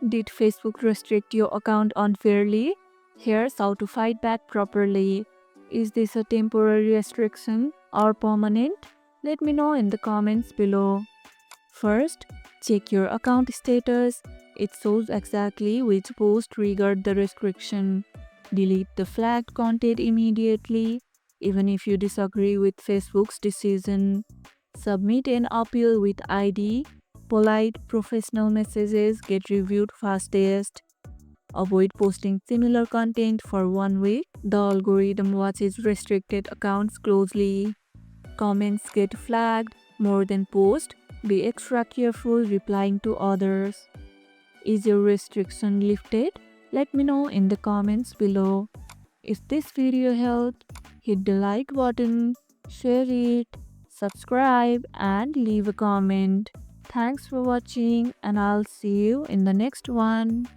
Did Facebook restrict your account unfairly? Here's how to fight back properly. Is this a temporary restriction or permanent? Let me know in the comments below. First, check your account status. It shows exactly which post triggered the restriction. Delete the flagged content immediately, even if you disagree with Facebook's decision. Submit an appeal with ID. Polite, professional messages get reviewed fastest. Avoid posting similar content for 1 week. The algorithm watches restricted accounts closely. Comments get flagged more than posts. Be extra careful replying to others. Is your restriction lifted? Let me know in the comments below. If this video helped, hit the like button, share it, subscribe, and leave a comment. Thanks for watching, and I'll see you in the next one.